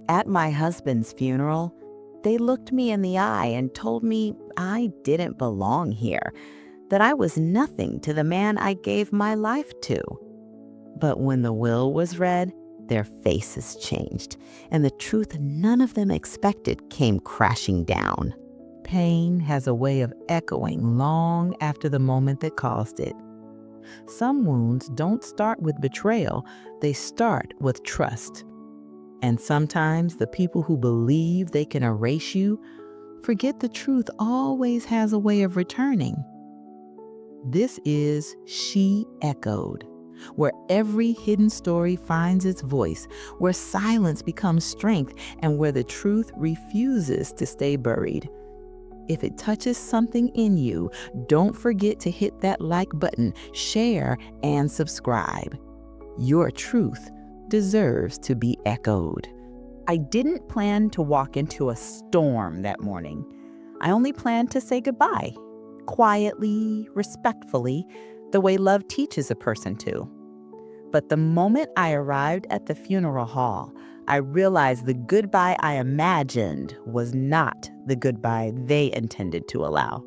At my husband's funeral, they looked me in the eye and told me I didn't belong here, that I was nothing to the man I gave my life to. But when the will was read, their faces changed, and the truth none of them expected came crashing down. Pain has a way of echoing long after the moment that caused it. Some wounds don't start with betrayal, they start with trust. And sometimes the people who believe they can erase you forget the truth always has a way of returning. This is She Echoed, where every hidden story finds its voice, where silence becomes strength, and where the truth refuses to stay buried. If it touches something in you, don't forget to hit that like button, share, and subscribe. Your truth deserves to be echoed. I didn't plan to walk into a storm that morning. I only planned to say goodbye, quietly, respectfully, the way love teaches a person to. But the moment I arrived at the funeral hall, I realized the goodbye I imagined was not the goodbye they intended to allow.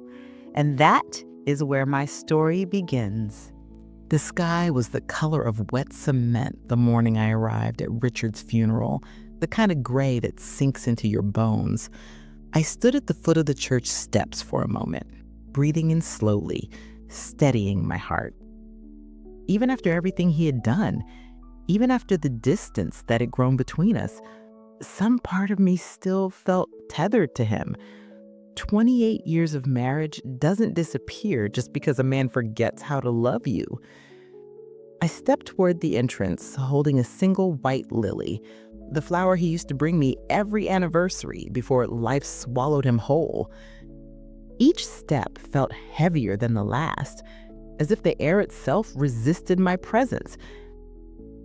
And that is where my story begins. The sky was the color of wet cement the morning I arrived at Richard's funeral, the kind of gray that sinks into your bones. I stood at the foot of the church steps for a moment, breathing in slowly, steadying my heart. Even after everything he had done, even after the distance that had grown between us, some part of me still felt tethered to him. 28 years of marriage doesn't disappear just because a man forgets how to love you. I stepped toward the entrance, holding a single white lily, the flower he used to bring me every anniversary before life swallowed him whole. Each step felt heavier than the last, as if the air itself resisted my presence.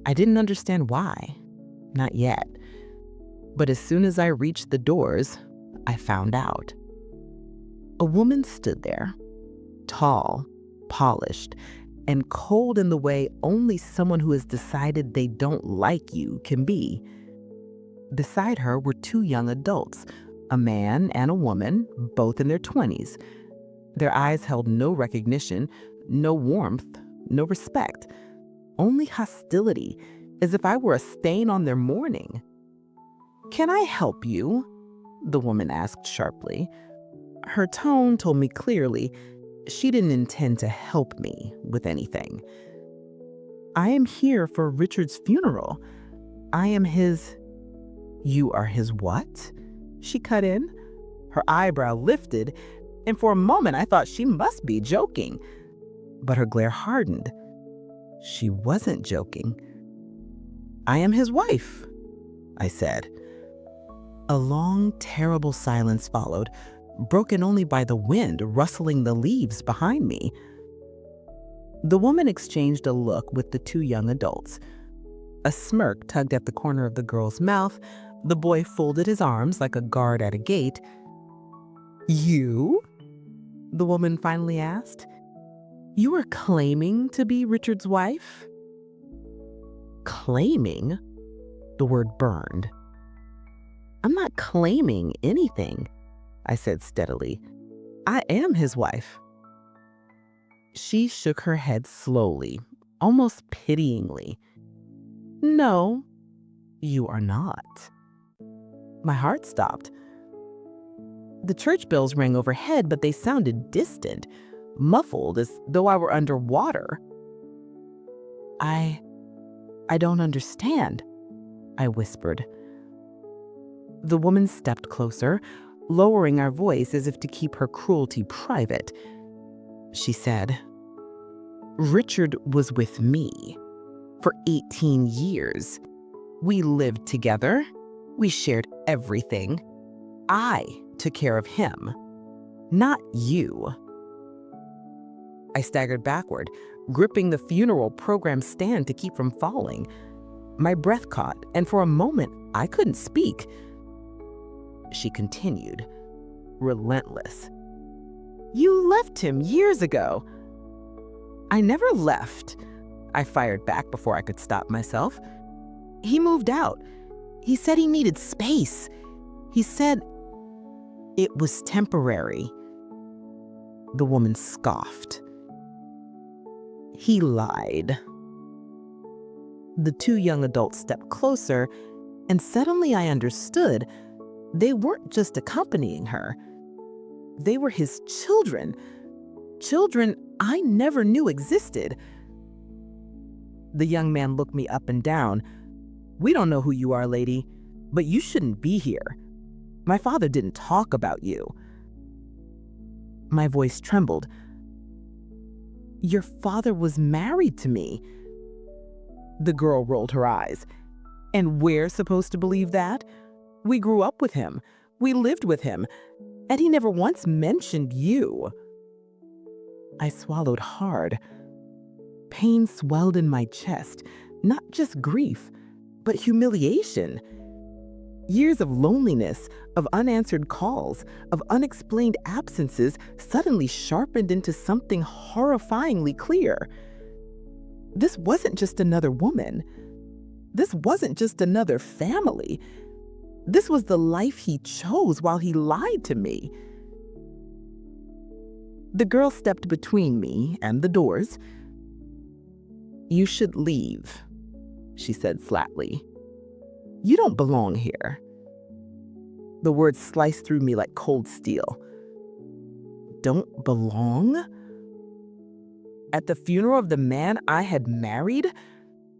I didn't understand why, not yet. But as soon as I reached the doors, I found out. A woman stood there, tall, polished, and cold in the way only someone who has decided they don't like you can be. Beside her were two young adults, a man and a woman, both in their 20s. Their eyes held no recognition, no warmth, no respect, only hostility, as if I were a stain on their mourning. "Can I help you?" the woman asked sharply. Her tone told me clearly she didn't intend to help me with anything. "I am here for Richard's funeral. I am his—" "You are his what?" she cut in. Her eyebrow lifted, and for a moment I thought she must be joking. But her glare hardened. She wasn't joking. "I am his wife," I said. A long, terrible silence followed, broken only by the wind rustling the leaves behind me. The woman exchanged a look with the two young adults. A smirk tugged at the corner of the girl's mouth. The boy folded his arms like a guard at a gate. "You?" the woman finally asked. "You are claiming to be Richard's wife?" Claiming? The word burned. "I'm not claiming anything," I said steadily. "I am his wife." She shook her head slowly, almost pityingly. "No, you are not." My heart stopped. The church bells rang overhead, but they sounded distant, muffled, as though I were underwater. I don't understand," I whispered. The woman stepped closer, lowering our voice as if to keep her cruelty private. She said, "Richard was with me for 18 years. We lived together. We shared everything. I took care of him, not you." I staggered backward, gripping the funeral program stand to keep from falling. My breath caught, and for a moment, I couldn't speak. She continued, relentless. "You left him years ago." "I never left," I fired back before I could stop myself. "He moved out. He said he needed space. He said it was temporary. The woman scoffed. He lied. The two young adults stepped closer, and suddenly I understood. They weren't just accompanying her. They were his children. Children I never knew existed. The young man looked me up and down. "We don't know who you are, lady, but you shouldn't be here. My father didn't talk about you." My voice trembled. "Your father was married to me." The girl rolled her eyes. "And we're supposed to believe that? We grew up with him. We lived with him. And he never once mentioned you." I swallowed hard. Pain swelled in my chest, not just grief, but humiliation. Years of loneliness, of unanswered calls, of unexplained absences suddenly sharpened into something horrifyingly clear. This wasn't just another woman. This wasn't just another family. This was the life he chose while he lied to me. The girl stepped between me and the doors. "You should leave," she said flatly. "You don't belong here." The words sliced through me like cold steel. Don't belong? At the funeral of the man I had married?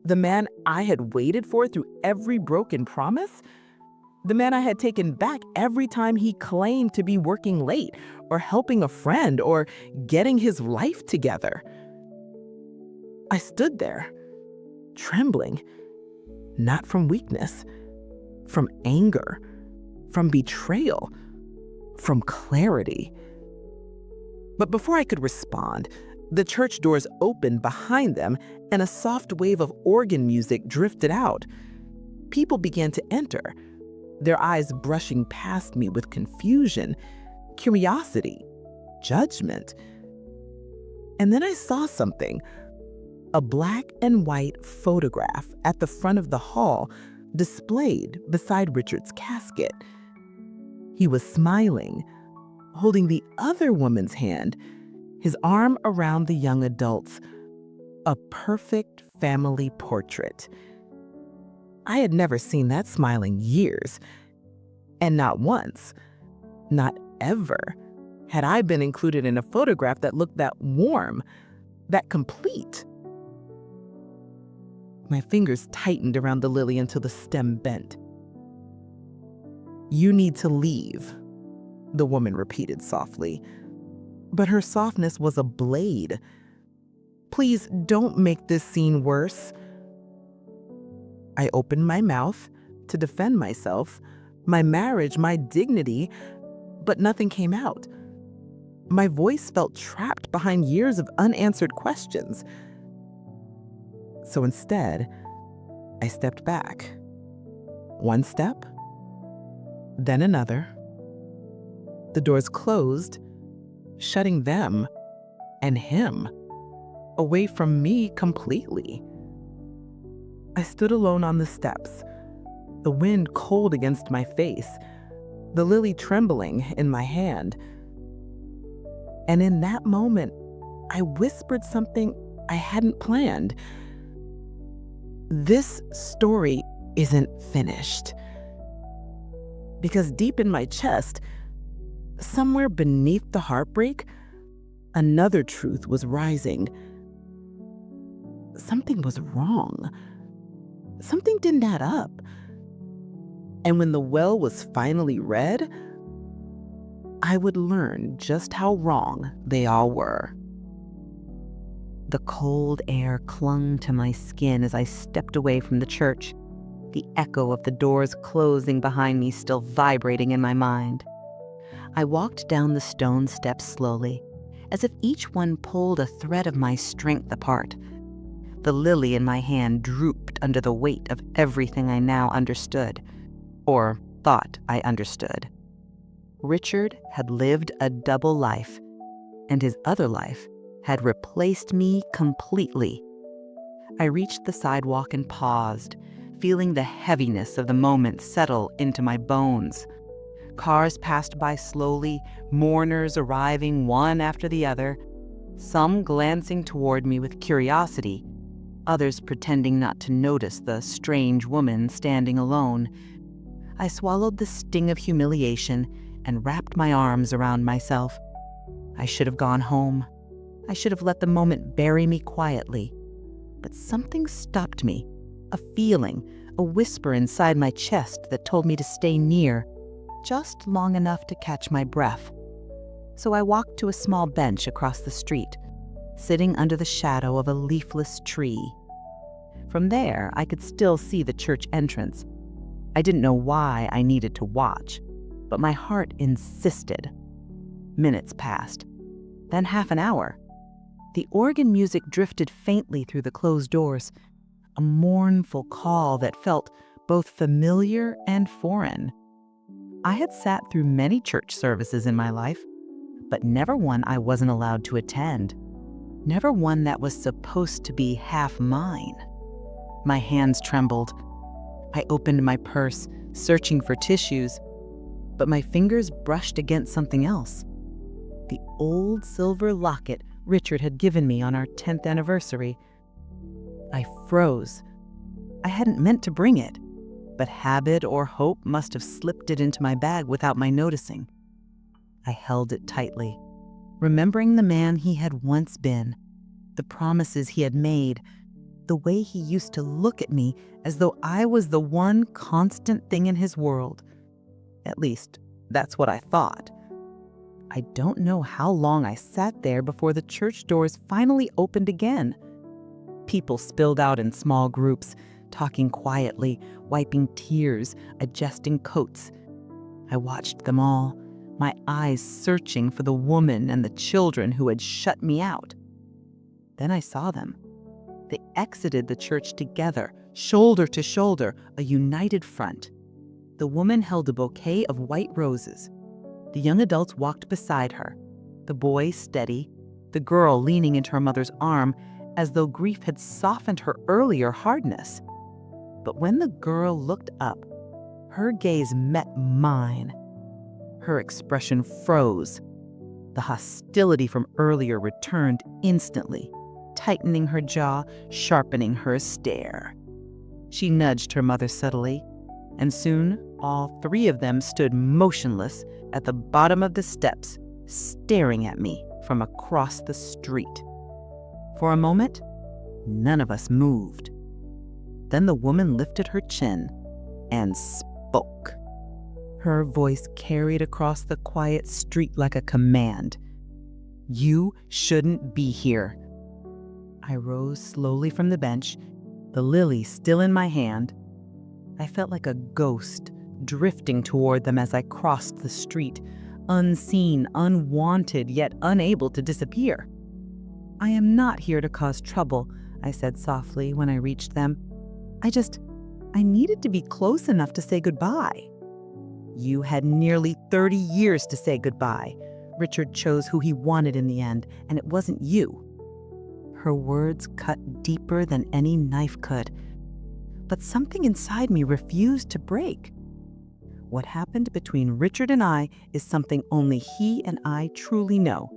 The man I had waited for through every broken promise? The man I had taken back every time he claimed to be working late or helping a friend or getting his life together. I stood there, trembling, not from weakness, from anger, from betrayal, from clarity. But before I could respond, the church doors opened behind them and a soft wave of organ music drifted out. People began to enter, their eyes brushing past me with confusion, curiosity, judgment. And then I saw something, a black and white photograph at the front of the hall displayed beside Richard's casket. He was smiling, holding the other woman's hand, his arm around the young adults, a perfect family portrait. I had never seen that smile in years, and not once, not ever, had I been included in a photograph that looked that warm, that complete. My fingers tightened around the lily until the stem bent. "You need to leave," the woman repeated softly, but her softness was a blade. "Please don't make this scene worse." I opened my mouth to defend myself, my marriage, my dignity, but nothing came out. My voice felt trapped behind years of unanswered questions. So instead, I stepped back. One step, then another. The doors closed, shutting them and him away from me completely. I stood alone on the steps, the wind cold against my face, the lily trembling in my hand. And in that moment, I whispered something I hadn't planned. This story isn't finished. Because deep in my chest, somewhere beneath the heartbreak, another truth was rising. Something was wrong. Something didn't add up. And when the well was finally read, I would learn just how wrong they all were. The cold air clung to my skin as I stepped away from the church, the echo of the doors closing behind me still vibrating in my mind. I walked down the stone steps slowly, as if each one pulled a thread of my strength apart. The lily in my hand drooped under the weight of everything I now understood, or thought I understood. Richard had lived a double life, and his other life had replaced me completely. I reached the sidewalk and paused, feeling the heaviness of the moment settle into my bones. Cars passed by slowly, mourners arriving one after the other, some glancing toward me with curiosity, others pretending not to notice the strange woman standing alone. I swallowed the sting of humiliation and wrapped my arms around myself. I should have gone home. I should have let the moment bury me quietly. But something stopped me, a feeling, a whisper inside my chest that told me to stay near, just long enough to catch my breath. So I walked to a small bench across the street, sitting under the shadow of a leafless tree. From there, I could still see the church entrance. I didn't know why I needed to watch, but my heart insisted. Minutes passed, then half an hour. The organ music drifted faintly through the closed doors, a mournful call that felt both familiar and foreign. I had sat through many church services in my life, but never one I wasn't allowed to attend. Never one that was supposed to be half mine. My hands trembled. I opened my purse, searching for tissues, but my fingers brushed against something else. The old silver locket Richard had given me on our 10th anniversary. I froze. I hadn't meant to bring it, but habit or hope must have slipped it into my bag without my noticing. I held it tightly, remembering the man he had once been, the promises he had made, the way he used to look at me as though I was the one constant thing in his world. At least, that's what I thought. I don't know how long I sat there before the church doors finally opened again. People spilled out in small groups, talking quietly, wiping tears, adjusting coats. I watched them all, my eyes searching for the woman and the children who had shut me out. Then I saw them. They exited the church together, shoulder to shoulder, a united front. The woman held a bouquet of white roses. The young adults walked beside her, the boy steady, the girl leaning into her mother's arm as though grief had softened her earlier hardness. But when the girl looked up, her gaze met mine. Her expression froze. The hostility from earlier returned instantly, tightening her jaw, sharpening her stare. She nudged her mother subtly, and soon all three of them stood motionless at the bottom of the steps, staring at me from across the street. For a moment, none of us moved. Then the woman lifted her chin and spoke. Her voice carried across the quiet street like a command. "You shouldn't be here." I rose slowly from the bench, the lily still in my hand. I felt like a ghost drifting toward them as I crossed the street, unseen, unwanted, yet unable to disappear. "I am not here to cause trouble," I said softly when I reached them. I needed to be close enough to say goodbye." "You had nearly 30 years to say goodbye. Richard chose who he wanted in the end, and it wasn't you." Her words cut deeper than any knife could, but something inside me refused to break. What happened between Richard and I is something only he and I truly know.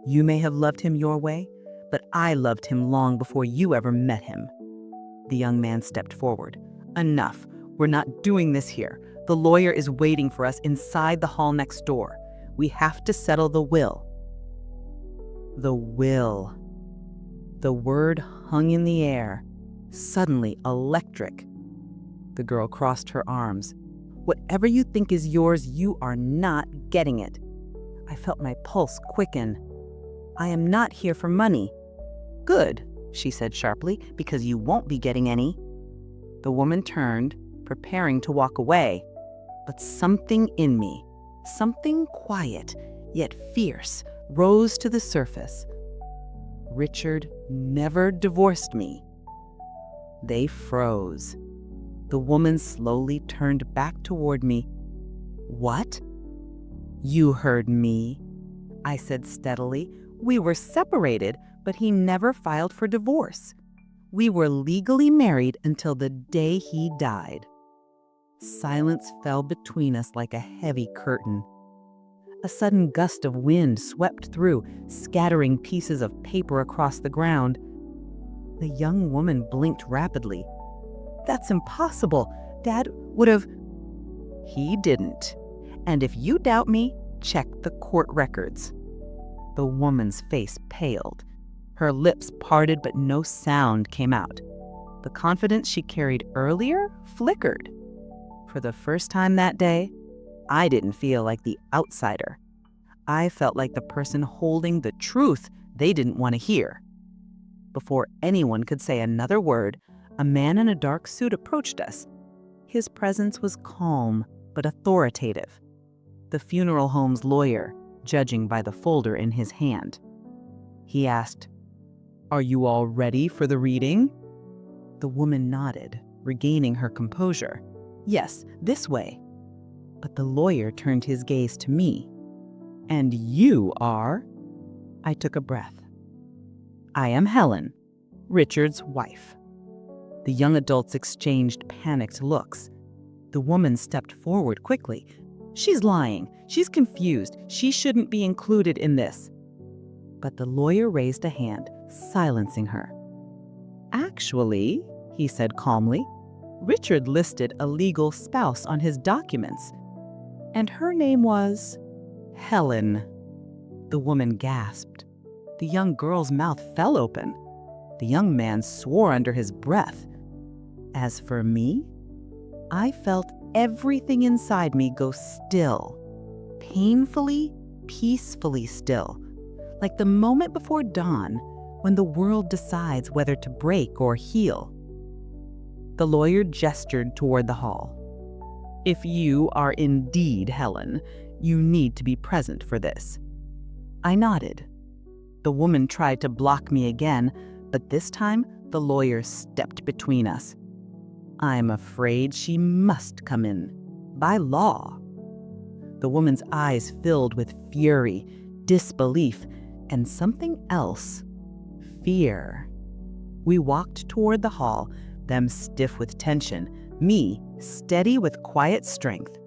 You may have loved him your way, but I loved him long before you ever met him. The young man stepped forward. "Enough. We're not doing this here. The lawyer is waiting for us inside the hall next door. We have to settle the will." The will. The word hung in the air, suddenly electric. The girl crossed her arms. "Whatever you think is yours, you are not getting it." I felt my pulse quicken. "I am not here for money." "Good," she said sharply, "because you won't be getting any." The woman turned, preparing to walk away, but something in me, something quiet yet fierce, rose to the surface. Richard never divorced me. They froze. The woman slowly turned back toward me. "What?" "You heard me," I said steadily. "We were separated, but he never filed for divorce. We were legally married until the day he died. Silence fell between us like a heavy curtain. A sudden gust of wind swept through, scattering pieces of paper across the ground. The young woman blinked rapidly. "That's impossible. Dad would have—" "He didn't. And if you doubt me, check the court records." The woman's face paled. Her lips parted, but no sound came out. The confidence she carried earlier flickered. For the first time that day, I didn't feel like the outsider. I felt like the person holding the truth they didn't want to hear. Before anyone could say another word, a man in a dark suit approached us. His presence was calm but authoritative. The funeral home's lawyer, judging by the folder in his hand. He asked, "Are you all ready for the reading?" The woman nodded, regaining her composure. "Yes, this way." But the lawyer turned his gaze to me. "And you are?" I took a breath. "I am Helen, Richard's wife." The young adults exchanged panicked looks. The woman stepped forward quickly. "She's lying. She's confused. She shouldn't be included in this." But the lawyer raised a hand, silencing her. "Actually," he said calmly, "Richard listed a legal spouse on his documents, and her name was Helen." The woman gasped. The young girl's mouth fell open. The young man swore under his breath. As for me, I felt everything inside me go still, painfully, peacefully still, like the moment before dawn when the world decides whether to break or heal. The lawyer gestured toward the hall. "If you are indeed Helen, you need to be present for this." I nodded. The woman tried to block me again, but this time the lawyer stepped between us. "I'm afraid she must come in, by law." The woman's eyes filled with fury, disbelief, and something else, fear. We walked toward the hall, them stiff with tension, me steady with quiet strength.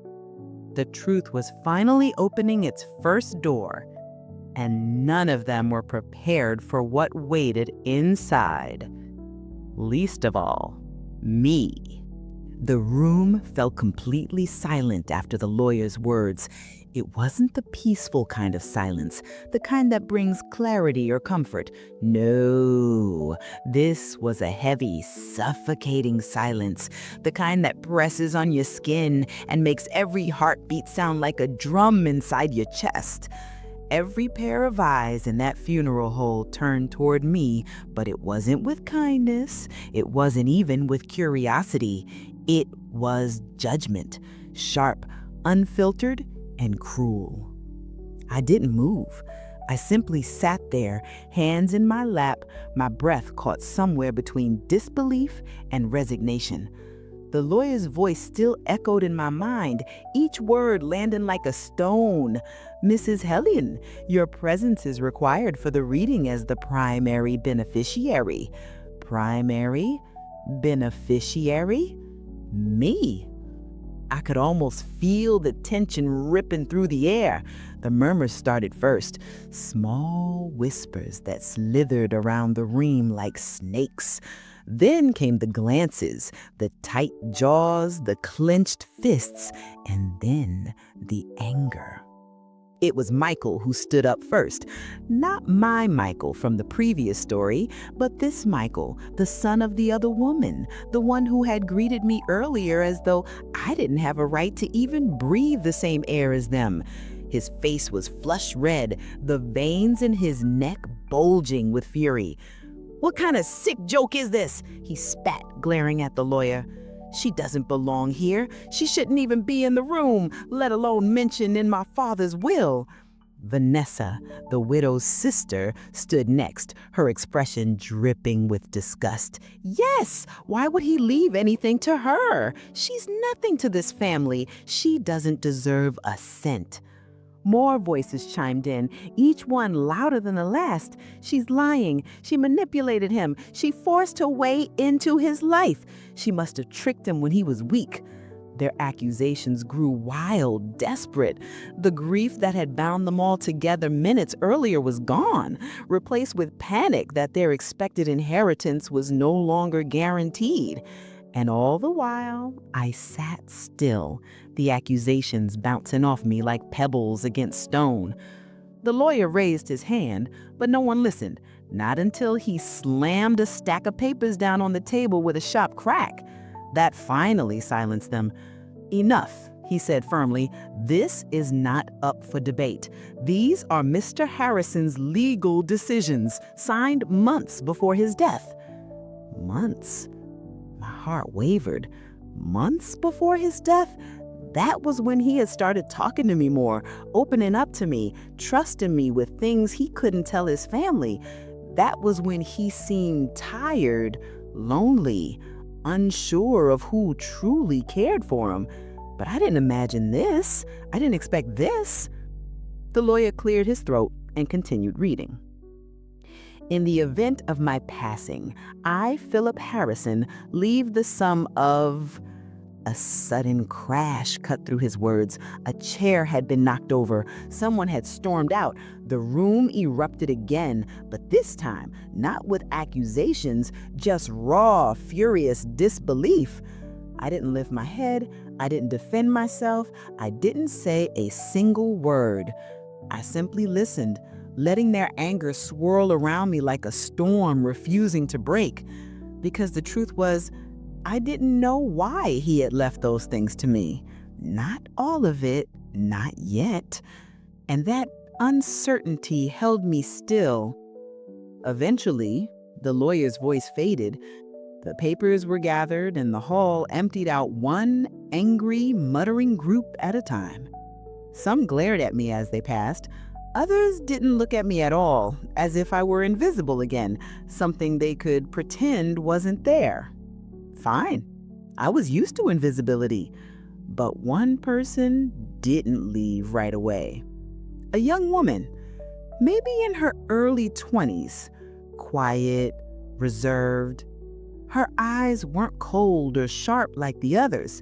The truth was finally opening its first door, and none of them were prepared for what waited inside. Least of all, me. The room fell completely silent after the lawyer's words. It wasn't the peaceful kind of silence, the kind that brings clarity or comfort. No, this was a heavy, suffocating silence, the kind that presses on your skin and makes every heartbeat sound like a drum inside your chest. Every pair of eyes in that funeral hole turned toward me, but it wasn't with kindness. It wasn't even with curiosity. It was judgment, sharp, unfiltered, and cruel. I didn't move. I simply sat there, hands in my lap, my breath caught somewhere between disbelief and resignation. The lawyer's voice still echoed in my mind, each word landing like a stone. "Mrs. Helen, your presence is required for the reading as the primary beneficiary." Primary beneficiary? Me. I could almost feel the tension ripping through the air. The murmurs started first, small whispers that slithered around the room like snakes. Then came the glances, the tight jaws, the clenched fists, and then the anger. It was Michael who stood up first. Not my Michael from the previous story, but this Michael, the son of the other woman, the one who had greeted me earlier as though I didn't have a right to even breathe the same air as them. His face was flush red, the veins in his neck bulging with fury. "What kind of sick joke is this?" he spat, glaring at the lawyer. "She doesn't belong here. She shouldn't even be in the room, let alone mentioned in my father's will." Vanessa, the widow's sister, stood next, her expression dripping with disgust. "Yes, why would he leave anything to her? She's nothing to this family. She doesn't deserve a cent." More voices chimed in, each one louder than the last. She's lying. She manipulated him. She forced her way into his life. She must have tricked him when he was weak. Their accusations grew wild, desperate. The grief that had bound them all together minutes earlier was gone, replaced with panic that their expected inheritance was no longer guaranteed. And all the while, I sat still, the accusations bouncing off me like pebbles against stone. The lawyer raised his hand, but no one listened, not until he slammed a stack of papers down on the table with a sharp crack. That finally silenced them. "Enough," he said firmly. "This is not up for debate. These are Mr. Harrison's legal decisions, signed months before his death." Months? My heart wavered. Months before his death? That was when he had started talking to me more, opening up to me, trusting me with things he couldn't tell his family. That was when he seemed tired, lonely, unsure of who truly cared for him. But I didn't imagine this. I didn't expect this. The lawyer cleared his throat and continued reading. "In the event of my passing, I, Philip Harrison, leave the sum of—" A sudden crash cut through his words. A chair had been knocked over. Someone had stormed out. The room erupted again, but this time, not with accusations, just raw, furious disbelief. I didn't lift my head. I didn't defend myself. I didn't say a single word. I simply listened, letting their anger swirl around me like a storm refusing to break. Because the truth was, I didn't know why he had left those things to me. Not all of it, not yet. And that uncertainty held me still. Eventually, the lawyer's voice faded. The papers were gathered and the hall emptied out, one angry, muttering group at a time. Some glared at me as they passed. Others didn't look at me at all, as if I were invisible again, something they could pretend wasn't there. Fine. I was used to invisibility. But one person didn't leave right away. A young woman, maybe in her early 20s, quiet, reserved. Her eyes weren't cold or sharp like the others.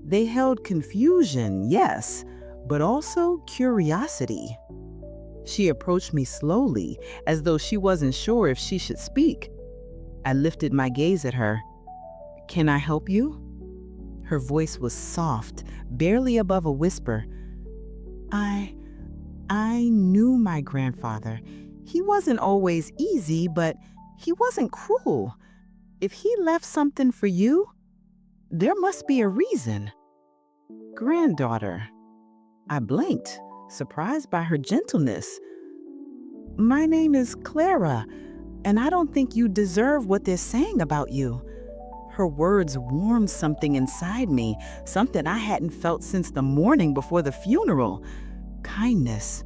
They held confusion, yes, but also curiosity. She approached me slowly, as though she wasn't sure if she should speak. I lifted my gaze at her. "Can I help you?" Her voice was soft, barely above a whisper. I knew my grandfather. He wasn't always easy, but he wasn't cruel. If he left something for you, there must be a reason." "Granddaughter." I blinked, surprised by her gentleness. "My name is Clara, and I don't think you deserve what they're saying about you." Her words warmed something inside me, something I hadn't felt since the morning before the funeral. Kindness.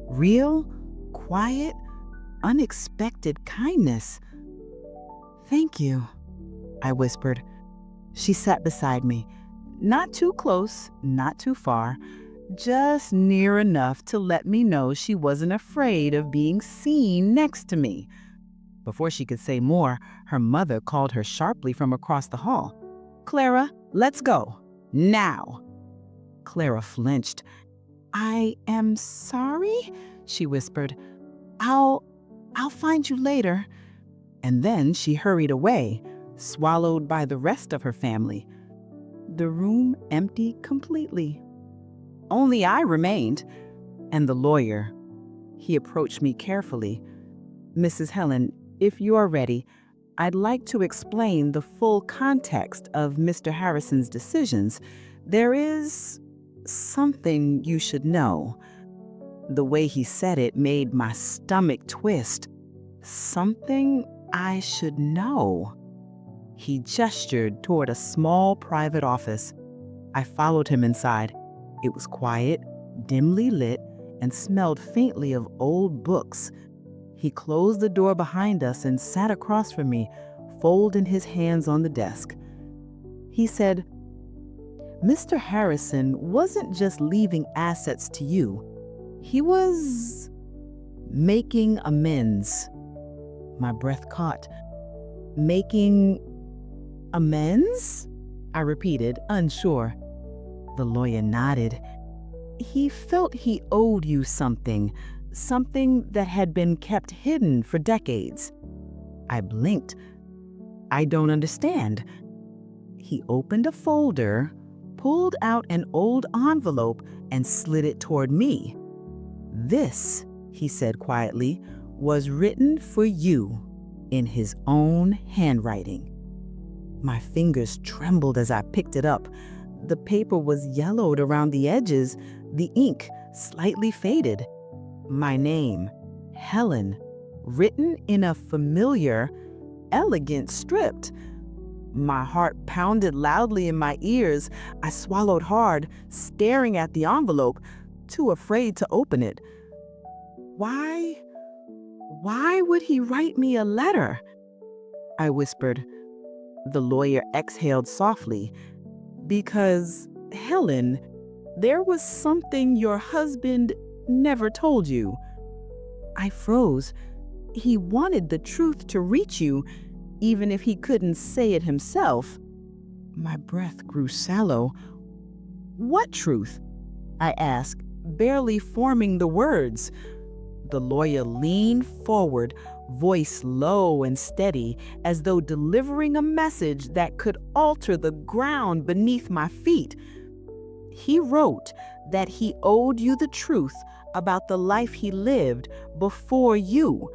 Real, quiet, unexpected kindness. "Thank you," I whispered. She sat beside me. Not too close, not too far, just near enough to let me know she wasn't afraid of being seen next to me. Before she could say more, her mother called her sharply from across the hall. "Clara, let's go. Now." Clara flinched. "I am sorry," she whispered. I'll find you later." And then she hurried away, swallowed by the rest of her family. The room emptied completely. Only I remained, and the lawyer. He approached me carefully. "Mrs. Helen, if you are ready, I'd like to explain the full context of Mr. Harrison's decisions. There is something you should know." The way he said it made my stomach twist. Something I should know. He gestured toward a small private office. I followed him inside. It was quiet, dimly lit, and smelled faintly of old books. He closed the door behind us and sat across from me, folding his hands on the desk. He said, "Mr. Harrison wasn't just leaving assets to you. He was making amends. My breath caught. Making amends? I repeated, unsure. The lawyer nodded. He felt he owed you something that had been kept hidden for decades. I blinked. I don't understand. He opened a folder, pulled out an old envelope, and slid it toward me. This, he said quietly, was written for you in his own handwriting. My fingers trembled as I picked it up. The paper was yellowed around the edges, the ink slightly faded. My name, Helen, written in a familiar, elegant script. My heart pounded loudly in my ears. I swallowed hard, staring at the envelope, too afraid to open it. Why would he write me a letter? I whispered. The lawyer exhaled softly. Because, Helen, there was something your husband never told you. I froze. He wanted the truth to reach you, even if he couldn't say it himself. My breath grew shallow. What truth? I asked, barely forming the words. The lawyer leaned forward, voice low and steady, as though delivering a message that could alter the ground beneath my feet. He wrote that he owed you the truth about the life he lived before you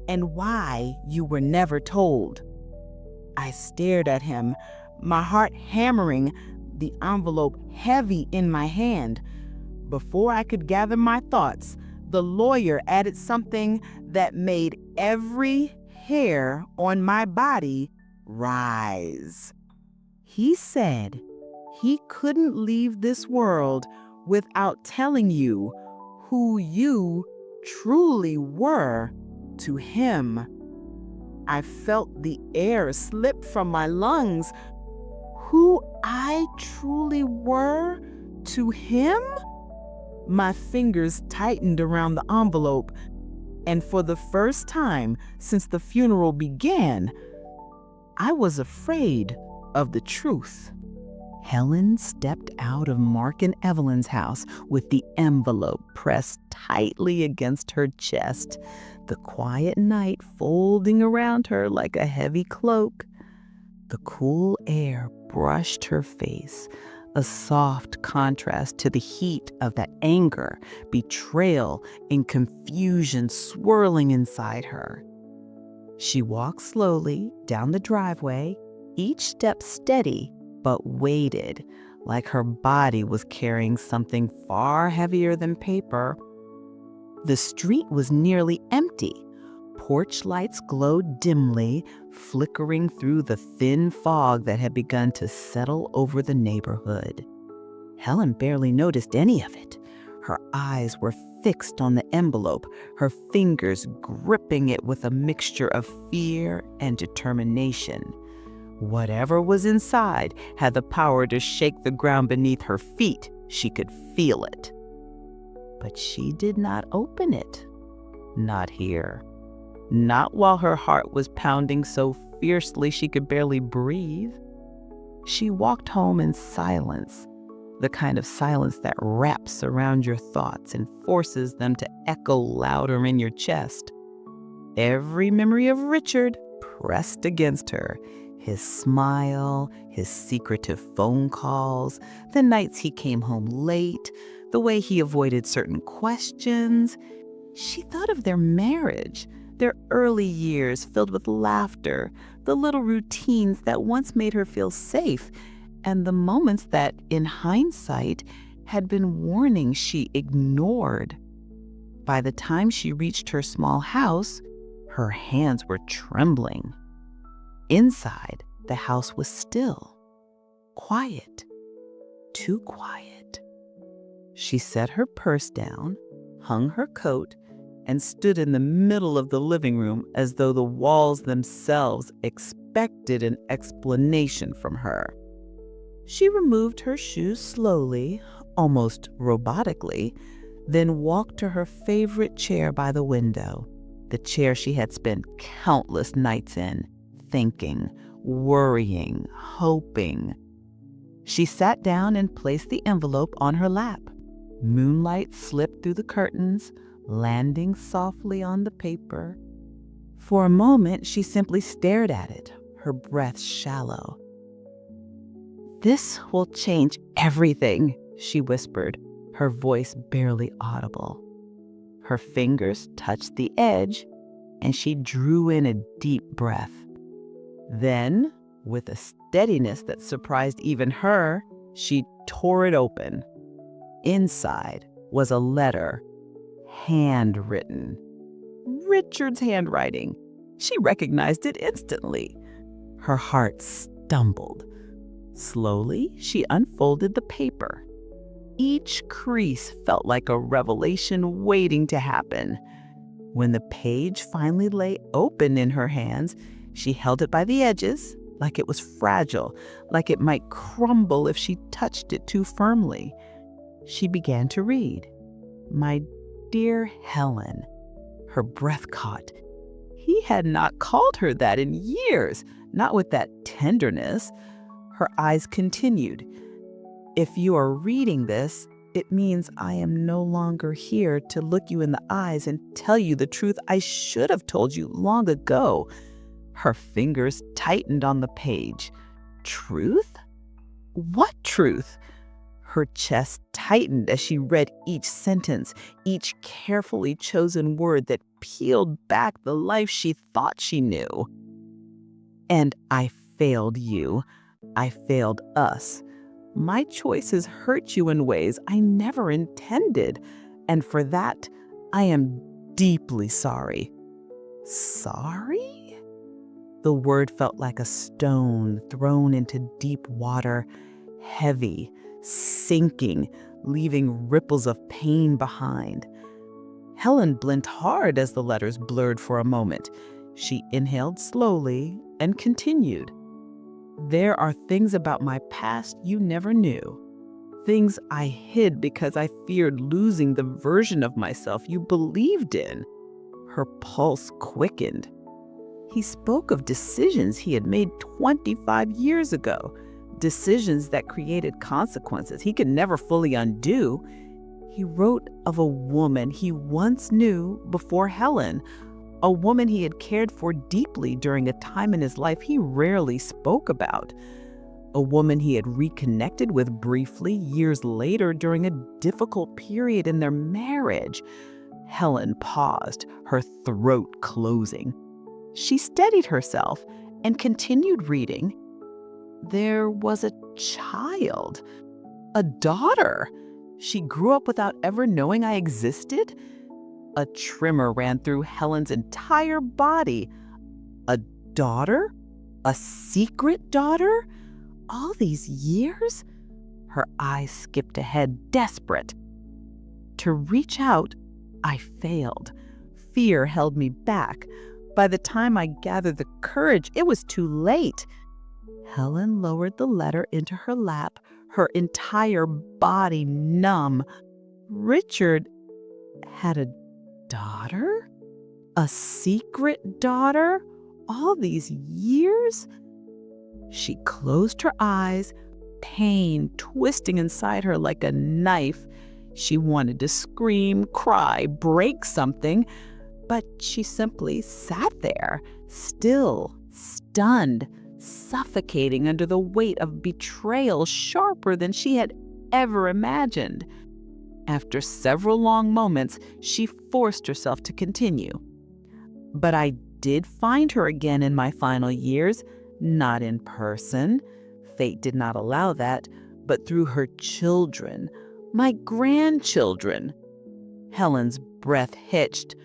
and why you were never told. I stared at him, my heart hammering, the envelope heavy in my hand. Before I could gather my thoughts, the lawyer added something that made every hair on my body rise. He said he couldn't leave this world without telling you who you truly were to him. I felt the air slip from my lungs. Who I truly were to him? My fingers tightened around the envelope, and for the first time since the funeral began, I was afraid of the truth. Helen stepped out of Mark and Evelyn's house with the envelope pressed tightly against her chest, the quiet night folding around her like a heavy cloak. The cool air brushed her face, a soft contrast to the heat of that anger, betrayal, and confusion swirling inside her. She walked slowly down the driveway, each step steady but weighted, like her body was carrying something far heavier than paper. The street was nearly empty. Porch lights glowed dimly, flickering through the thin fog that had begun to settle over the neighborhood. Helen barely noticed any of it. Her eyes were fixed on the envelope, her fingers gripping it with a mixture of fear and determination. Whatever was inside had the power to shake the ground beneath her feet. She could feel it. But she did not open it. Not here. Not while her heart was pounding so fiercely she could barely breathe. She walked home in silence, the kind of silence that wraps around your thoughts and forces them to echo louder in your chest. Every memory of Richard pressed against her. His smile, his secretive phone calls, the nights he came home late, the way he avoided certain questions. She thought of their marriage, their early years filled with laughter, the little routines that once made her feel safe, and the moments that, in hindsight, had been warnings she ignored. By the time she reached her small house, her hands were trembling. Inside, the house was still, quiet, too quiet. She set her purse down, hung her coat, and stood in the middle of the living room as though the walls themselves expected an explanation from her. She removed her shoes slowly, almost robotically, then walked to her favorite chair by the window, the chair she had spent countless nights in, thinking, worrying, hoping. She sat down and placed the envelope on her lap. Moonlight slipped through the curtains, landing softly on the paper. For a moment, she simply stared at it, her breath shallow. "This will change everything," she whispered, her voice barely audible. Her fingers touched the edge, and she drew in a deep breath. Then, with a steadiness that surprised even her, she tore it open. Inside was a letter, handwritten. Richard's handwriting. She recognized it instantly. Her heart stumbled. Slowly, she unfolded the paper. Each crease felt like a revelation waiting to happen. When the page finally lay open in her hands, she held it by the edges, like it was fragile, like it might crumble if she touched it too firmly. She began to read. "My dear Helen." Her breath caught. He had not called her that in years, not with that tenderness. Her eyes continued. "If you are reading this, it means I am no longer here to look you in the eyes and tell you the truth I should have told you long ago." Her fingers tightened on the page. Truth? What truth? Her chest tightened as she read each sentence, each carefully chosen word that peeled back the life she thought she knew. "And I failed you. I failed us. My choices hurt you in ways I never intended, and for that, I am deeply sorry." Sorry? The word felt like a stone thrown into deep water, heavy, sinking, leaving ripples of pain behind. Helen blinked hard as the letters blurred for a moment. She inhaled slowly and continued. "There are things about my past you never knew. Things I hid because I feared losing the version of myself you believed in." Her pulse quickened. He spoke of decisions he had made 25 years ago, decisions that created consequences he could never fully undo. He wrote of a woman he once knew before Helen, a woman he had cared for deeply during a time in his life he rarely spoke about, a woman he had reconnected with briefly years later during a difficult period in their marriage. Helen paused, her throat closing. She steadied herself and continued reading. There was a child, a daughter. She grew up without ever knowing I existed. A tremor ran through Helen's entire body. A daughter? A secret daughter? All these years? Her eyes skipped ahead, desperate. To reach out, I failed. Fear held me back. By the time I gathered the courage, it was too late. Helen lowered the letter into her lap, her entire body numb. Richard had a daughter? A secret daughter? All these years? She closed her eyes, pain twisting inside her like a knife. She wanted to scream, cry, break something, but she simply sat there, still, stunned, suffocating under the weight of betrayal sharper than she had ever imagined. After several long moments, she forced herself to continue. "But I did find her again in my final years, not in person. Fate did not allow that, but through her children, my grandchildren." Helen's breath hitched.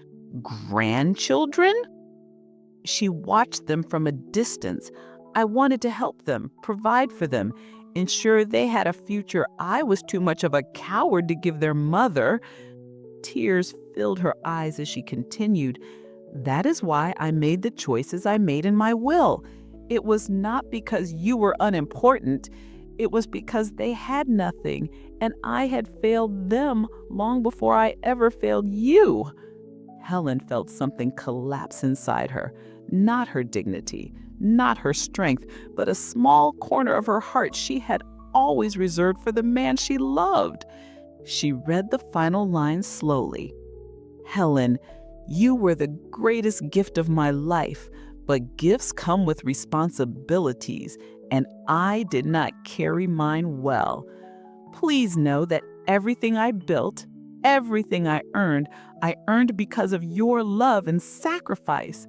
Grandchildren? She watched them from a distance. I wanted to help them, provide for them, ensure they had a future I was too much of a coward to give their mother. Tears filled her eyes as she continued. "That is why I made the choices I made in my will. It was not because you were unimportant. It was because they had nothing, and I had failed them long before I ever failed you. Helen felt something collapse inside her, not her dignity, not her strength, but a small corner of her heart she had always reserved for the man she loved. She read the final line slowly. Helen, you were the greatest gift of my life, but gifts come with responsibilities, and I did not carry mine well. Please know that everything I built, everything I earned because of your love and sacrifice.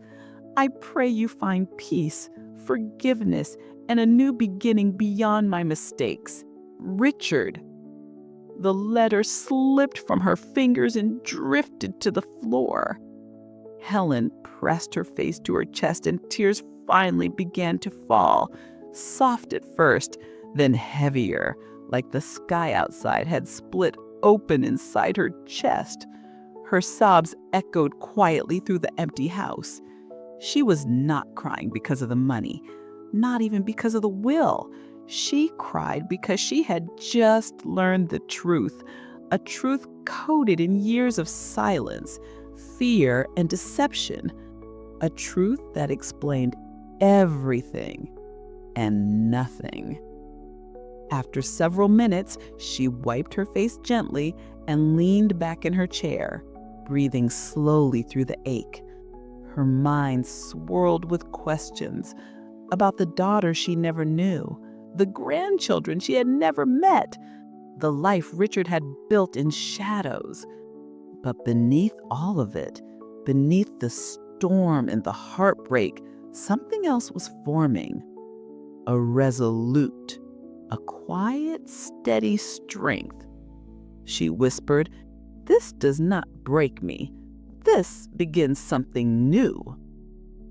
I pray you find peace, forgiveness, and a new beginning beyond my mistakes. Richard. The letter slipped from her fingers and drifted to the floor. Helen pressed her face to her chest, and tears finally began to fall, soft at first, then heavier, like the sky outside had split open inside her chest. Her sobs echoed quietly through the empty house. She was not crying because of the money, not even because of the will. She cried because she had just learned the truth, a truth coded in years of silence, fear, and deception, a truth that explained everything and nothing. After several minutes, she wiped her face gently and leaned back in her chair, breathing slowly through the ache. Her mind swirled with questions about the daughter she never knew, the grandchildren she had never met, the life Richard had built in shadows. But beneath all of it, beneath the storm and the heartbreak, something else was forming. A resolute, a quiet, steady strength. She whispered, "This does not break me. This begins something new."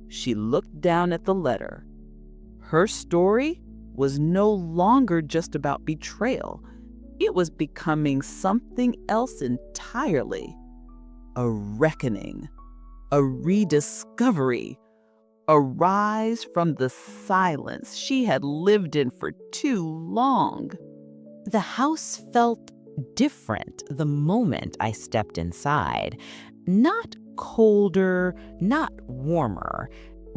She looked down at the letter. Her story was no longer just about betrayal. It was becoming something else entirely. A reckoning, a rediscovery, a rise from the silence she had lived in for too long. The house felt different the moment I stepped inside. Not colder, not warmer,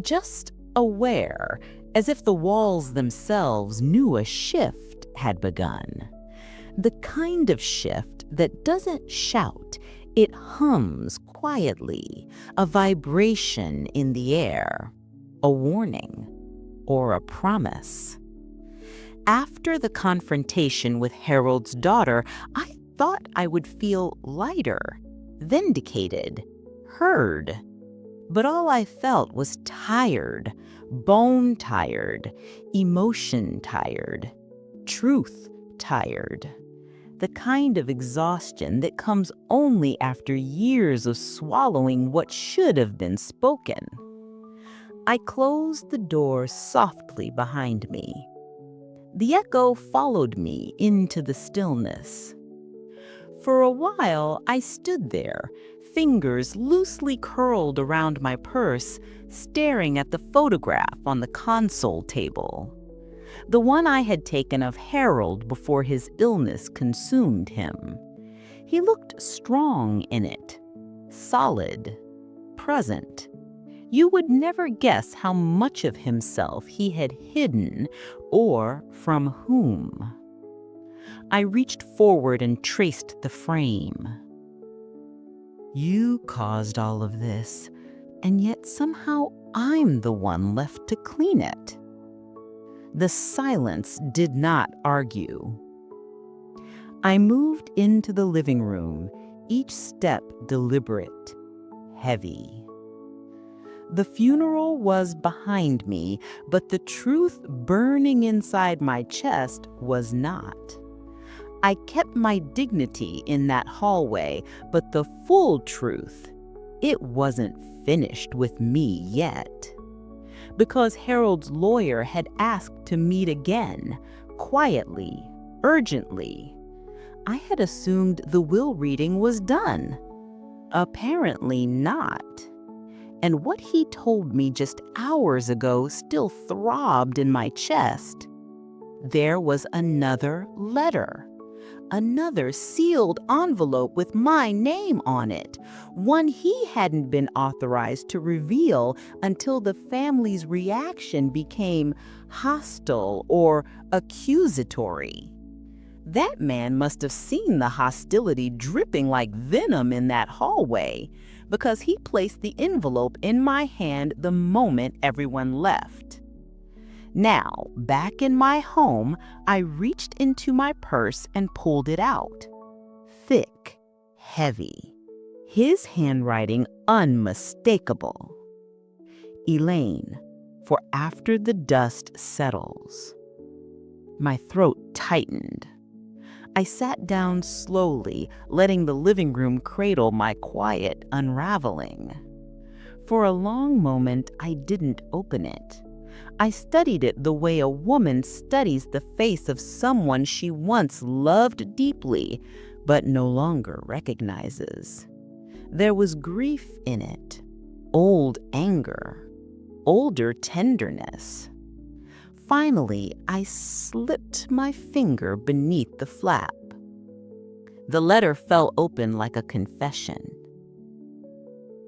just aware, as if the walls themselves knew a shift had begun. The kind of shift that doesn't shout, it hums quietly, a vibration in the air, a warning, or a promise. After the confrontation with Harold's daughter, I thought I would feel lighter, vindicated, heard. But all I felt was tired, bone tired, emotion tired, truth tired. The kind of exhaustion that comes only after years of swallowing what should have been spoken. I closed the door softly behind me. The echo followed me into the stillness. For a while, I stood there, fingers loosely curled around my purse, staring at the photograph on the console table. The one I had taken of Harold before his illness consumed him. He looked strong in it, solid, present. You would never guess how much of himself he had hidden or from whom. I reached forward and traced the frame. You caused all of this, and yet somehow I'm the one left to clean it. The silence did not argue. I moved into the living room, each step deliberate, heavy. The funeral was behind me, but the truth burning inside my chest was not. I kept my dignity in that hallway, but the full truth, it wasn't finished with me yet. Because Harold's lawyer had asked to meet again, quietly, urgently, I had assumed the will reading was done. Apparently not. And what he told me just hours ago still throbbed in my chest. There was another letter. Another sealed envelope with my name on it, one he hadn't been authorized to reveal until the family's reaction became hostile or accusatory. That man must have seen the hostility dripping like venom in that hallway, because he placed the envelope in my hand the moment everyone left. Now, back in my home, I reached into my purse and pulled it out. Thick, heavy, his handwriting unmistakable. Elaine, for after the dust settles. My throat tightened. I sat down slowly, letting the living room cradle my quiet unraveling. For a long moment, I didn't open it. I studied it the way a woman studies the face of someone she once loved deeply, but no longer recognizes. There was grief in it, old anger, older tenderness. Finally, I slipped my finger beneath the flap. The letter fell open like a confession.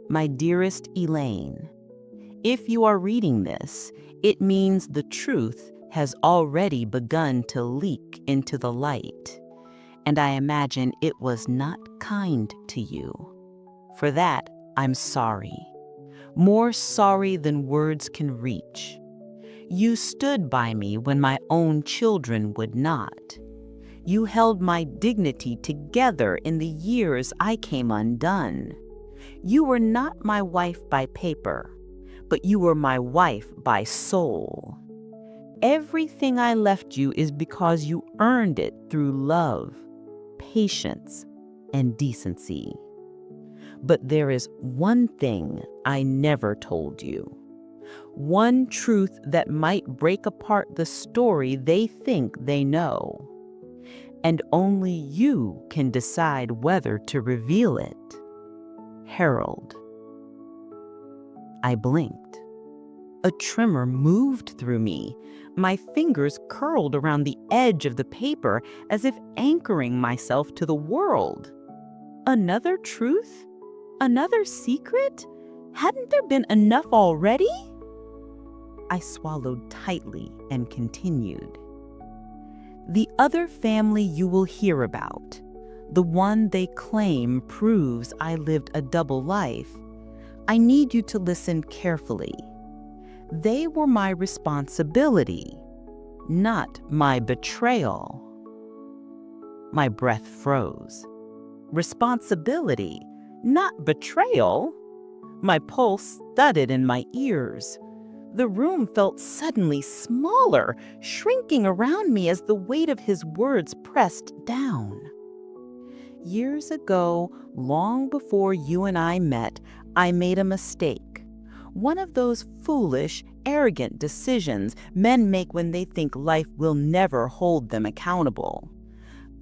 My dearest Elaine, if you are reading this, it means the truth has already begun to leak into the light, and I imagine it was not kind to you. For that, I'm sorry. More sorry than words can reach. You stood by me when my own children would not. You held my dignity together in the years I came undone. You were not my wife by paper, but you were my wife by soul. Everything I left you is because you earned it through love, patience, and decency. But there is one thing I never told you. One truth that might break apart the story they think they know. And only you can decide whether to reveal it. Harold. I blinked. A tremor moved through me. My fingers curled around the edge of the paper as if anchoring myself to the world. Another truth? Another secret? Hadn't there been enough already? I swallowed tightly and continued. The other family you will hear about, the one they claim proves I lived a double life, I need you to listen carefully. They were my responsibility, not my betrayal. My breath froze. Responsibility, not betrayal. My pulse thudded in my ears. The room felt suddenly smaller, shrinking around me as the weight of his words pressed down. Years ago, long before you and I met, I made a mistake. One of those foolish, arrogant decisions men make when they think life will never hold them accountable.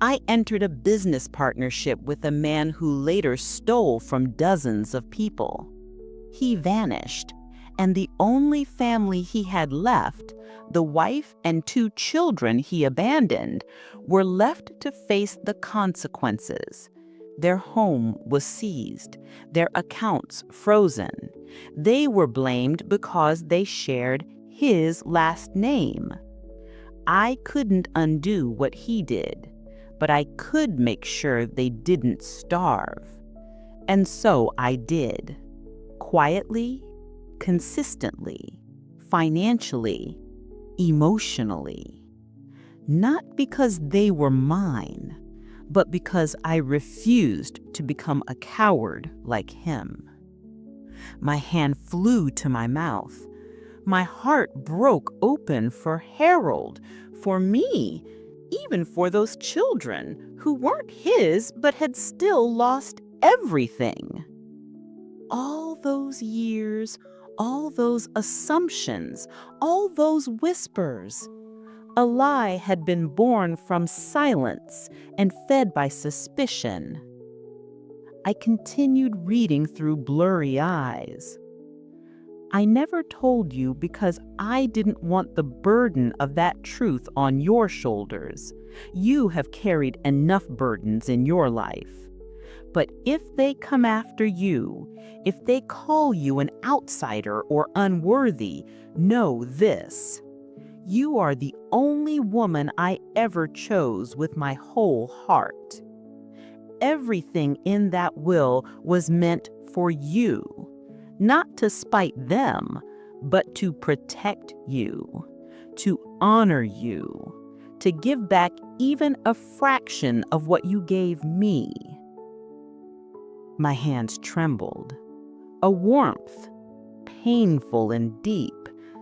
I entered a business partnership with a man who later stole from dozens of people. He vanished, and the only family he had left, the wife and 2 children he abandoned, were left to face the consequences. Their home was seized, their accounts frozen. They were blamed because they shared his last name. I couldn't undo what he did, but I could make sure they didn't starve. And so I did. Quietly, consistently, financially, emotionally. Not because they were mine, but because I refused to become a coward like him. My hand flew to my mouth. My heart broke open for Harold, for me, even for those children who weren't his but had still lost everything. All those years, all those assumptions, all those whispers. A lie had been born from silence and fed by suspicion. I continued reading through blurry eyes. I never told you because I didn't want the burden of that truth on your shoulders. You have carried enough burdens in your life. But if they come after you, if they call you an outsider or unworthy, know this: you are the only woman I ever chose with my whole heart. Everything in that will was meant for you, not to spite them, but to protect you, to honor you, to give back even a fraction of what you gave me. My hands trembled. A warmth, painful and deep,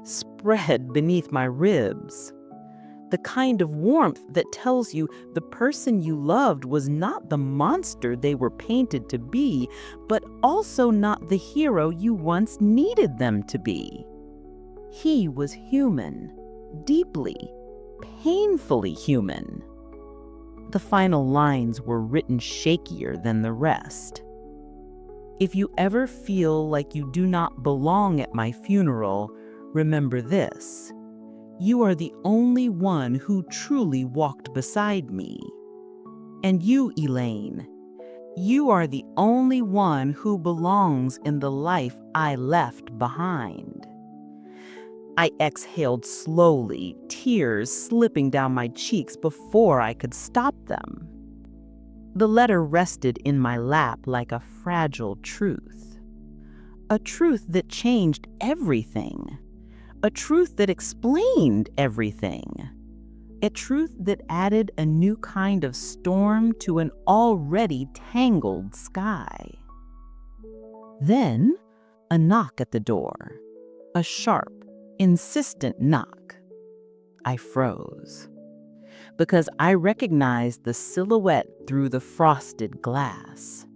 spread beneath my ribs. The kind of warmth that tells you the person you loved was not the monster they were painted to be, but also not the hero you once needed them to be. He was human, deeply, painfully human. The final lines were written shakier than the rest. If you ever feel like you do not belong at my funeral, remember this: you are the only one who truly walked beside me. And you, Elaine, you are the only one who belongs in the life I left behind. I exhaled slowly, tears slipping down my cheeks before I could stop them. The letter rested in my lap like a fragile truth. A truth that changed everything. A truth that explained everything. A truth that added a new kind of storm to an already tangled sky. Then, a knock at the door. A sharp, insistent knock. I froze, because I recognized the silhouette through the frosted glass.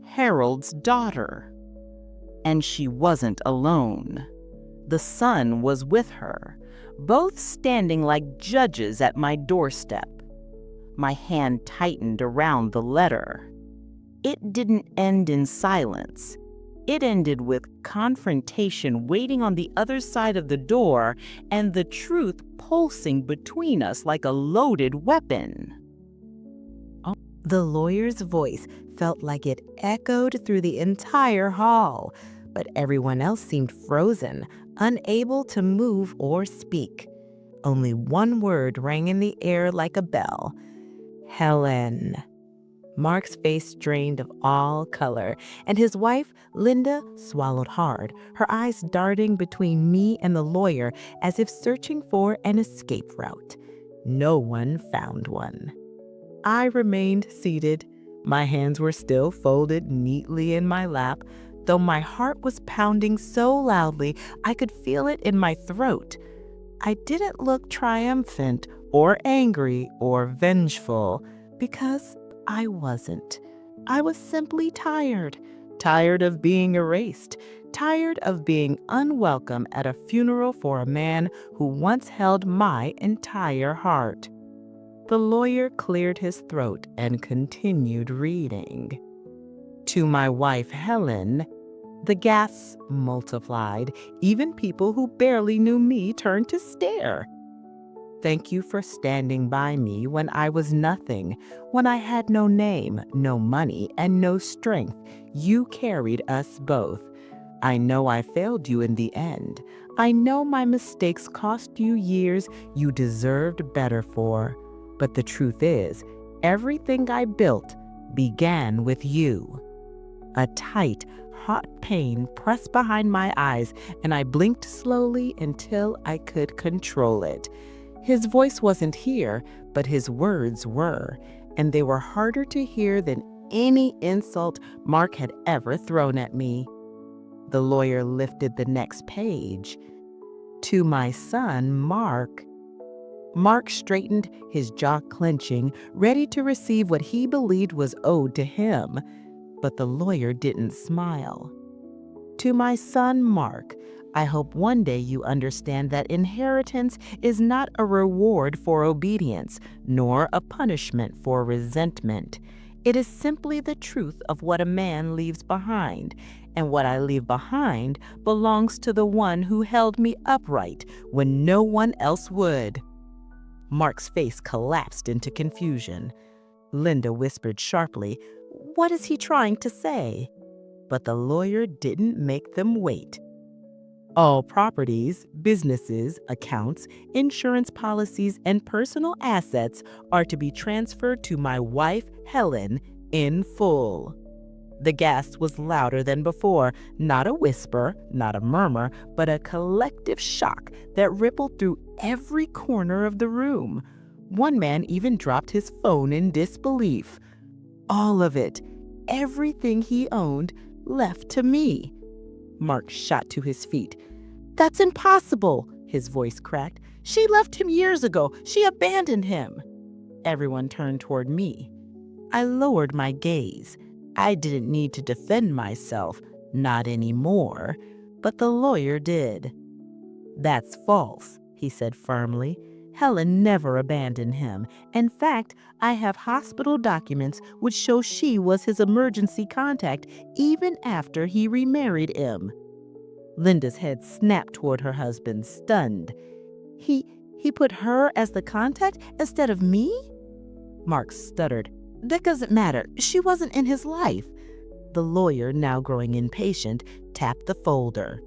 Harold's daughter. And she wasn't alone. The son was with her, both standing like judges at my doorstep. My hand tightened around the letter. It didn't end in silence. It ended with confrontation waiting on the other side of the door and the truth pulsing between us like a loaded weapon. The lawyer's voice felt like it echoed through the entire hall, but everyone else seemed frozen, unable to move or speak. Only one word rang in the air like a bell: Helen. Mark's face drained of all color, and his wife, Linda, swallowed hard, her eyes darting between me and the lawyer as if searching for an escape route. No one found one. I remained seated. My hands were still folded neatly in my lap, though my heart was pounding so loudly I could feel it in my throat. I didn't look triumphant or angry or vengeful, because I wasn't. I was simply tired. Tired of being erased. Tired of being unwelcome at a funeral for a man who once held my entire heart. The lawyer cleared his throat and continued reading. To my wife, Helen, the gasps multiplied. Even people who barely knew me turned to stare. Thank you for standing by me when I was nothing, when I had no name, no money, and no strength. You carried us both. I know I failed you in the end. I know my mistakes cost you years you deserved better for. But the truth is, everything I built began with you. A tight, hot pain pressed behind my eyes, and I blinked slowly until I could control it. His voice wasn't here, but his words were, and they were harder to hear than any insult Mark had ever thrown at me. The lawyer lifted the next page. To my son, Mark. Mark straightened, his jaw clenching, ready to receive what he believed was owed to him, but the lawyer didn't smile. To my son, Mark, I hope one day you understand that inheritance is not a reward for obedience, nor a punishment for resentment. It is simply the truth of what a man leaves behind, and what I leave behind belongs to the one who held me upright when no one else would." Mark's face collapsed into confusion. Linda whispered sharply, "What is he trying to say?" But the lawyer didn't make them wait. "All properties, businesses, accounts, insurance policies, and personal assets are to be transferred to my wife, Helen, in full." The gasp was louder than before, not a whisper, not a murmur, but a collective shock that rippled through every corner of the room. One man even dropped his phone in disbelief. All of it, everything he owned, left to me. Mark shot to his feet. "That's impossible," his voice cracked. "She left him years ago. She abandoned him." Everyone turned toward me. I lowered my gaze. I didn't need to defend myself, not anymore, but the lawyer did. "That's false," he said firmly. "Helen never abandoned him. In fact, I have hospital documents which show she was his emergency contact even after he remarried him." Linda's head snapped toward her husband, stunned. He put her as the contact instead of me?" Mark stuttered. "That doesn't matter. She wasn't in his life." The lawyer, now growing impatient, tapped the folder.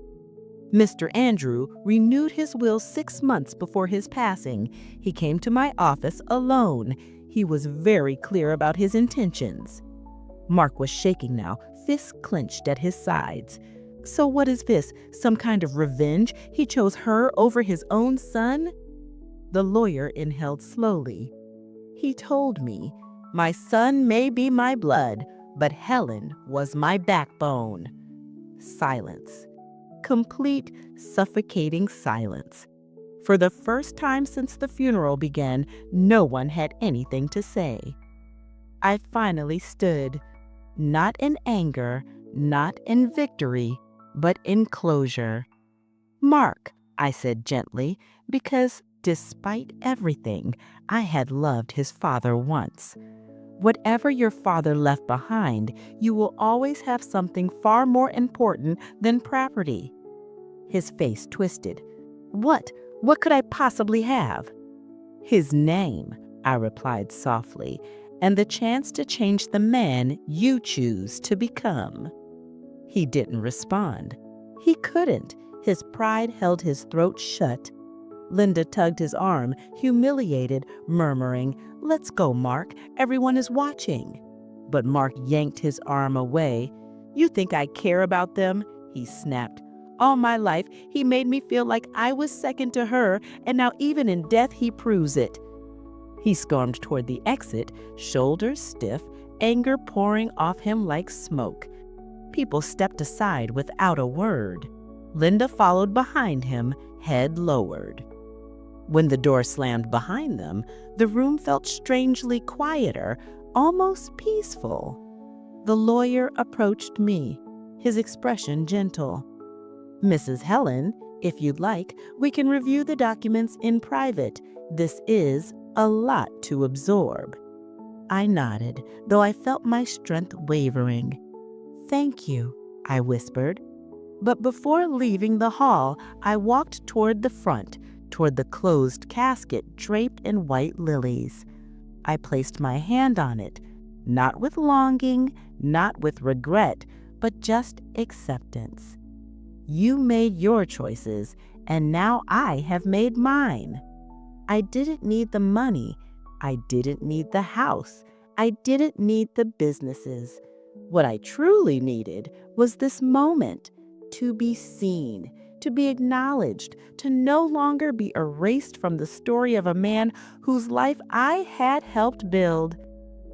"Mr. Andrew renewed his will 6 months before his passing. He came to my office alone. He was very clear about his intentions." Mark was shaking now, fists clenched at his sides. "So what is this? Some kind of revenge? He chose her over his own son?" The lawyer inhaled slowly. "He told me, 'My son may be my blood, but Helen was my backbone.'" Silence. Complete, suffocating silence. For the first time since the funeral began, no one had anything to say. I finally stood, not in anger, not in victory, but in closure. "Mark," I said gently, because despite everything, I had loved his father once. "Whatever your father left behind, you will always have something far more important than property." His face twisted. "What? What could I possibly have?" "His name," I replied softly, "and the chance to change the man you choose to become." He didn't respond. He couldn't. His pride held his throat shut. Linda tugged his arm, humiliated, murmuring, "Let's go, Mark. Everyone is watching." But Mark yanked his arm away. "You think I care about them?" he snapped. "All my life, he made me feel like I was second to her, and now even in death he proves it." He stormed toward the exit, shoulders stiff, anger pouring off him like smoke. People stepped aside without a word. Linda followed behind him, head lowered. When the door slammed behind them, the room felt strangely quieter, almost peaceful. The lawyer approached me, his expression gentle. "Mrs. Helen, if you'd like, we can review the documents in private. This is a lot to absorb." I nodded, though I felt my strength wavering. "Thank you," I whispered. But before leaving the hall, I walked toward the front, toward the closed casket draped in white lilies. I placed my hand on it, not with longing, not with regret, but just acceptance. You made your choices, and now I have made mine. I didn't need the money. I didn't need the house. I didn't need the businesses. What I truly needed was this moment, to be seen, to be acknowledged, to no longer be erased from the story of a man whose life I had helped build.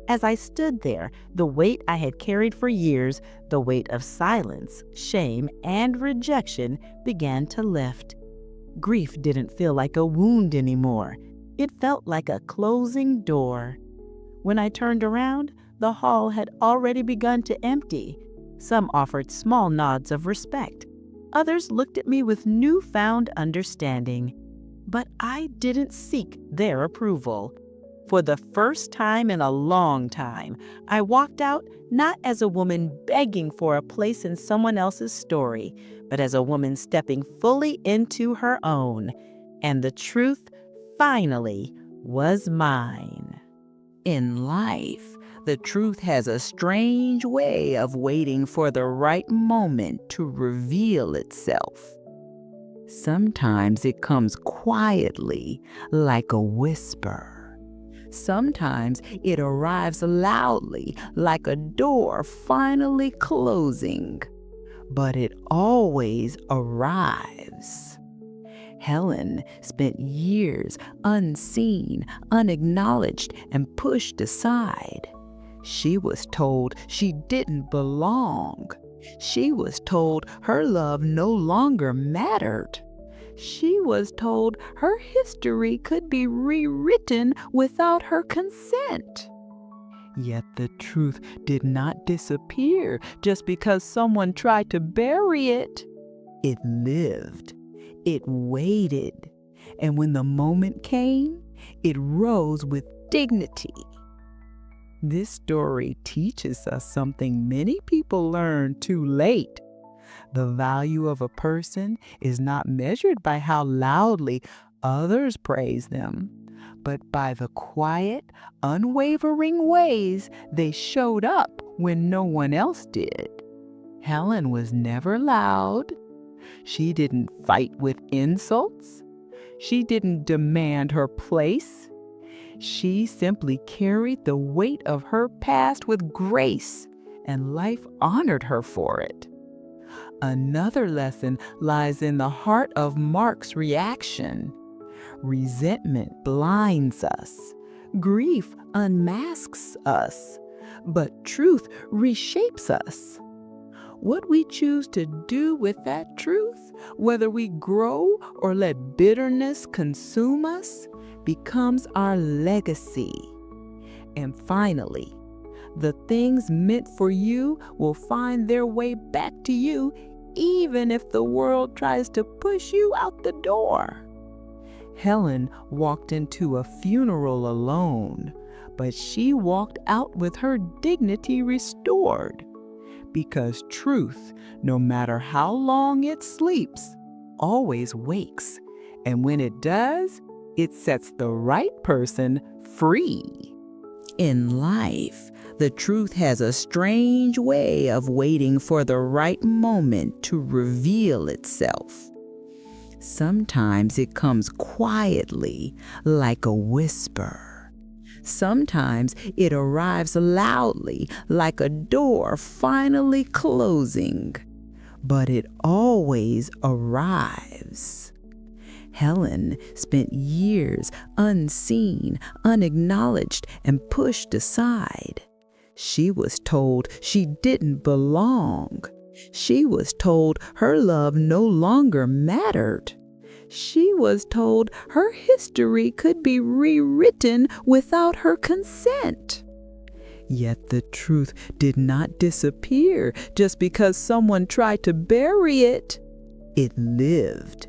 As I stood there, the weight I had carried for years, the weight of silence, shame, and rejection began to lift. Grief didn't feel like a wound anymore. It felt like a closing door. When I turned around, the hall had already begun to empty. Some offered small nods of respect. Others looked at me with newfound understanding. But I didn't seek their approval. For the first time in a long time, I walked out not as a woman begging for a place in someone else's story, but as a woman stepping fully into her own. And the truth, finally, was mine. In life, the truth has a strange way of waiting for the right moment to reveal itself. Sometimes it comes quietly, like a whisper. Sometimes it arrives loudly, like a door finally closing. But it always arrives. Helen spent years unseen, unacknowledged, and pushed aside. She was told she didn't belong. She was told her love no longer mattered. She was told her history could be rewritten without her consent. Yet the truth did not disappear just because someone tried to bury it. It lived. It waited. And when the moment came, it rose with dignity. This story teaches us something many people learn too late. The value of a person is not measured by how loudly others praise them, but by the quiet, unwavering ways they showed up when no one else did. Helen was never loud. She didn't fight with insults. She didn't demand her place. She simply carried the weight of her past with grace, and life honored her for it. Another lesson lies in the heart of Mark's reaction. Resentment blinds us. Grief unmasks us. But truth reshapes us. What we choose to do with that truth, whether we grow or let bitterness consume us, becomes our legacy. And finally, the things meant for you will find their way back to you, even if the world tries to push you out the door. Helen walked into a funeral alone, but she walked out with her dignity restored. Because truth, no matter how long it sleeps, always wakes. And when it does, it sets the right person free. In life, the truth has a strange way of waiting for the right moment to reveal itself. Sometimes it comes quietly, like a whisper. Sometimes it arrives loudly, like a door finally closing. But it always arrives. Helen spent years unseen, unacknowledged, and pushed aside. She was told she didn't belong. She was told her love no longer mattered. She was told her history could be rewritten without her consent. Yet the truth did not disappear just because someone tried to bury it. It lived.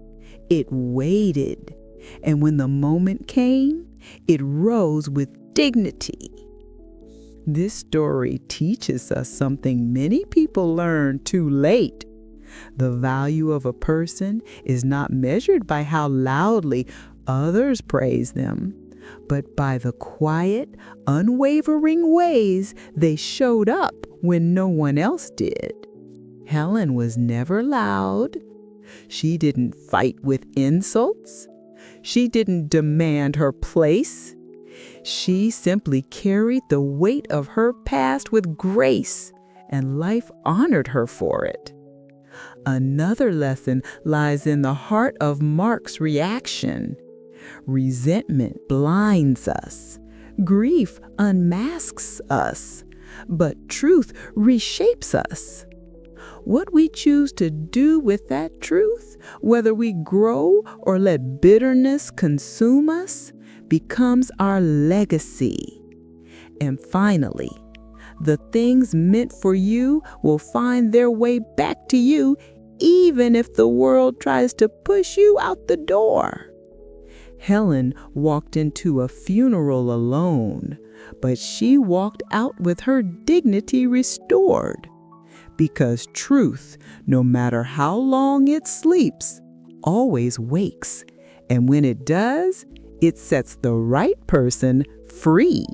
It waited. And when the moment came, it rose with dignity. This story teaches us something many people learn too late. The value of a person is not measured by how loudly others praise them, but by the quiet, unwavering ways they showed up when no one else did. Helen was never loud. She didn't fight with insults. She didn't demand her place. She simply carried the weight of her past with grace, and life honored her for it. Another lesson lies in the heart of Mark's reaction. Resentment blinds us. Grief unmasks us. But truth reshapes us. What we choose to do with that truth, whether we grow or let bitterness consume us, becomes our legacy. And finally, the things meant for you will find their way back to you, even if the world tries to push you out the door. Helen walked into a funeral alone, but she walked out with her dignity restored. Because truth, no matter how long it sleeps, always wakes. And when it does, it sets the right person free.